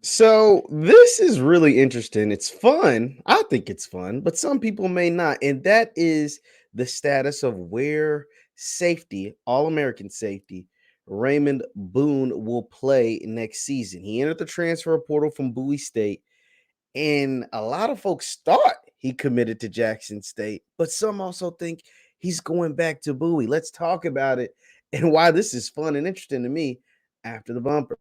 So this is really interesting. It's fun. I think it's fun, but some people may not. And that is the status of where safety, All American safety, Raymond Boone will play next season. He entered the transfer portal from Bowie State, and a lot of folks thought he committed to Jackson State, but some also think he's going back to Bowie. Let's talk about it and why this is fun and interesting to me after the bumper.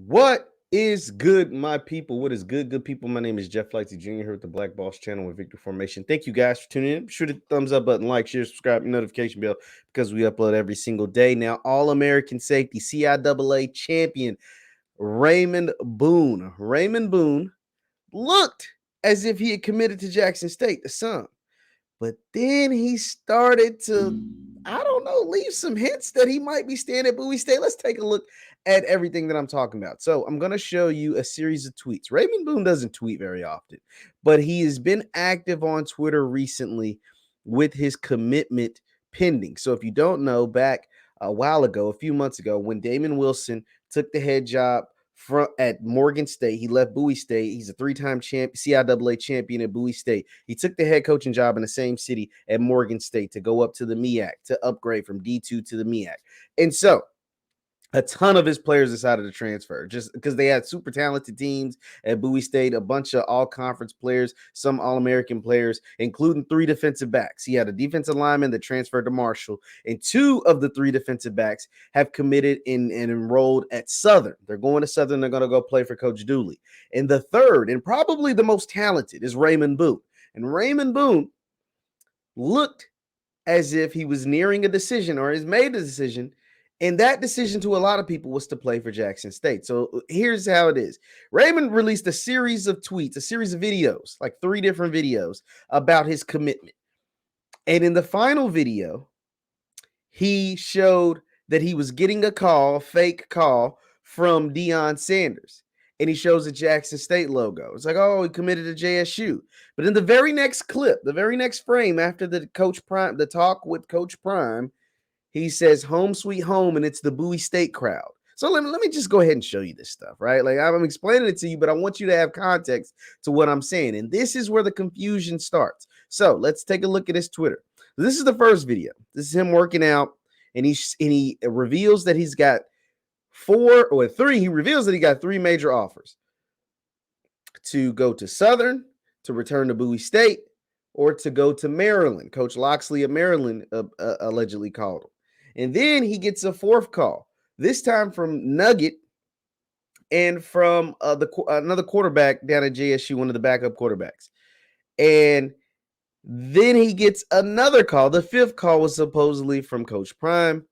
What is good, my people? What is good, good people? My name is JeffLightsYJr. Here with the Black Boss channel with Victor Formation. Thank you guys for tuning in. Be sure to hit the thumbs up button, like, share, subscribe, and notification bell because we upload every single day. Now, All American Safety, CIAA champion, Raymond Boone. Raymond Boone looked as if he had committed to Jackson State, the Sun. But then he started to, I don't know, leave some hints that he might be staying at Bowie State. Let's take a look at everything that I'm talking about. So I'm going to show you a series of tweets. Raymond Boone doesn't tweet very often, but he has been active on Twitter recently with his commitment pending. So if you don't know, back a while ago, a few months ago, when Damon Wilson took the head job at Morgan State. He left Bowie State. He's a three-time CIAA champion at Bowie State. He took the head coaching job in the same city at Morgan State to go up to the MEAC, to upgrade from D2 to the MEAC. And so a ton of his players decided to transfer just because they had super talented teams at Bowie State, a bunch of all-conference players, some all-American players, including 3 defensive backs. He had a defensive lineman that transferred to Marshall, and 2 of the 3 defensive backs have committed and enrolled at Southern. They're going to Southern. They're going to go play for Coach Dooley. And the third, and probably the most talented, is Raymond Boone. And Raymond Boone looked as if he was nearing a decision or has made a decision. And that decision to a lot of people was to play for Jackson State. So here's how it is. Raymond released a series of tweets, a series of videos, like 3 different videos about his commitment. And in the final video, he showed that he was getting a call, a fake call from Deion Sanders. And he shows the Jackson State logo. It's like, oh, he committed to JSU. But in the very next clip, the very next frame after the talk with Coach Prime, he says home sweet home, and it's the Bowie State crowd. So let me just go ahead and show you this stuff, right? Like I'm explaining it to you, but I want you to have context to what I'm saying. And this is where the confusion starts. So let's take a look at his Twitter. This is the first video. This is him working out, and he reveals that he's got 4 or 3. He reveals that he got 3 major offers to go to Southern, to return to Bowie State, or to go to Maryland. Coach Loxley of Maryland allegedly called him. And then he gets a 4th call, this time from Nugget and from another quarterback down at JSU, one of the backup quarterbacks. And then he gets another call. The 5th call was supposedly from Coach Prime,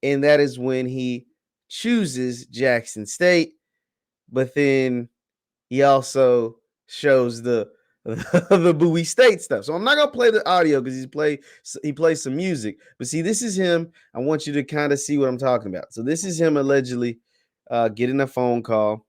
and that is when he chooses Jackson State. But then he also shows the Bowie State stuff. So I'm not gonna play the audio because he plays some music. But see, this is him. I want you to kind of see what I'm talking about. So this is him allegedly getting a phone call,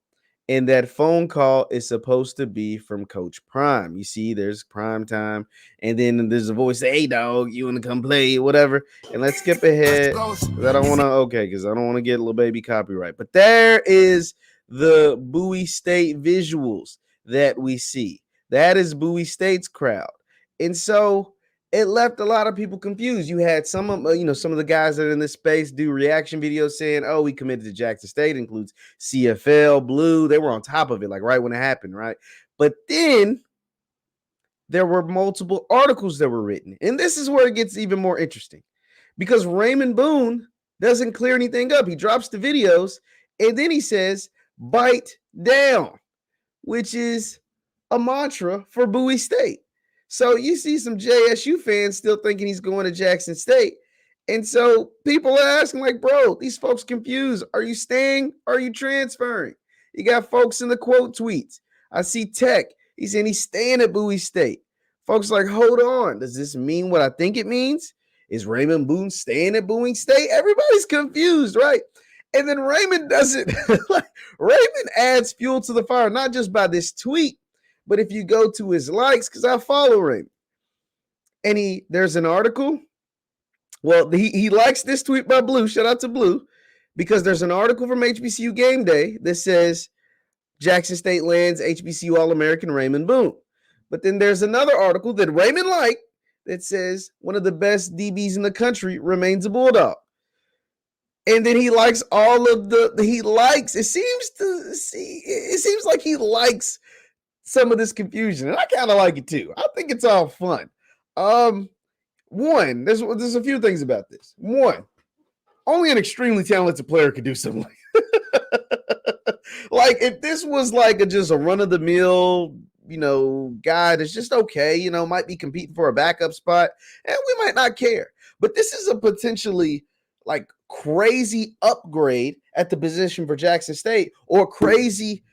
and that phone call is supposed to be from Coach Prime. You see, there's Prime time, and then there's a voice say, "Hey, dog, you want to come play, whatever." And let's skip ahead. I don't want to because I don't want to get little baby copyright. But there is the Bowie State visuals that we see. That is Bowie State's crowd. And so it left a lot of people confused. You had some of the guys that are in this space do reaction videos saying, oh, we committed to Jackson State, includes CFL, Blue. They were on top of it, like right when it happened, right? But then there were multiple articles that were written. And this is where it gets even more interesting because Raymond Boone doesn't clear anything up. He drops the videos and then he says, bite down, which is a mantra for Bowie State. So you see some JSU fans still thinking he's going to Jackson State. And so people are asking like, bro, these folks confused. Are you staying? Are you transferring? You got folks in the quote tweets. I see Tech. He's saying he's staying at Bowie State. Folks like, hold on. Does this mean what I think it means? Is Raymond Boone staying at Bowie State? Everybody's confused, right? And then Raymond does it. Raymond adds fuel to the fire, not just by this tweet, but if you go to his likes, because I follow Raymond. And there's an article. Well, he likes this tweet by Blue. Shout out to Blue, because there's an article from HBCU Game Day that says Jackson State lands HBCU All-American Raymond Boone. But then there's another article that Raymond liked that says one of the best DBs in the country remains a Bulldog. And then he likes all of it seems like he likes some of this confusion. And I kind of like it too. I think it's all fun. One, there's a few things about this. One, only an extremely talented player could do something like if this was like just a run-of-the-mill, guy that's just okay, might be competing for a backup spot, and we might not care. But this is a potentially like crazy upgrade at the position for Jackson State, or crazy,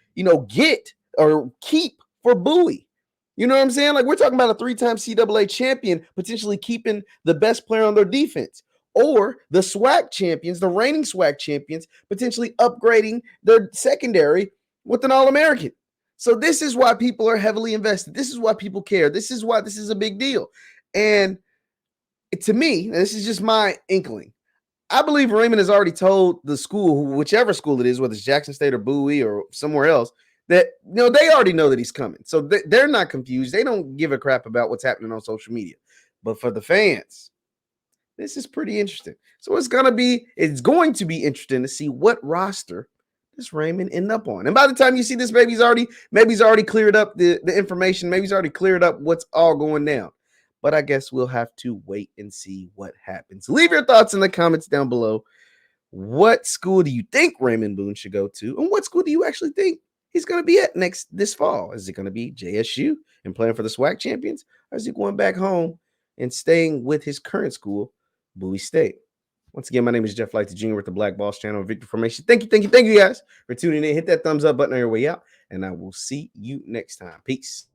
get or keep for Bowie. You know what I'm saying? Like, we're talking about a 3-time CAA champion potentially keeping the best player on their defense, or the SWAC champions, the reigning SWAC champions, potentially upgrading their secondary with an All-American. So this is why people are heavily invested. This is why people care. This is why this is a big deal. And to me, this is just my inkling, I believe Raymond has already told the school, whichever school it is, whether it's Jackson State or Bowie or somewhere else, that they already know that he's coming. So they're not confused. They don't give a crap about what's happening on social media. But for the fans, this is pretty interesting. So it's going to be interesting to see what roster does Raymond end up on. And by the time you see this, maybe he's already cleared up the information. Maybe he's already cleared up what's all going down. But I guess we'll have to wait and see what happens. Leave your thoughts in the comments down below. What school do you think Raymond Boone should go to? And what school do you actually think he's going to be at this fall? Is it going to be JSU and playing for the SWAC champions? Or is he going back home and staying with his current school, Bowie State? Once again, my name is JeffLightsyJr with the Black Boss channel, Victor Formation. Thank you guys for tuning in. Hit that thumbs up button on your way out, and I will see you next time. Peace.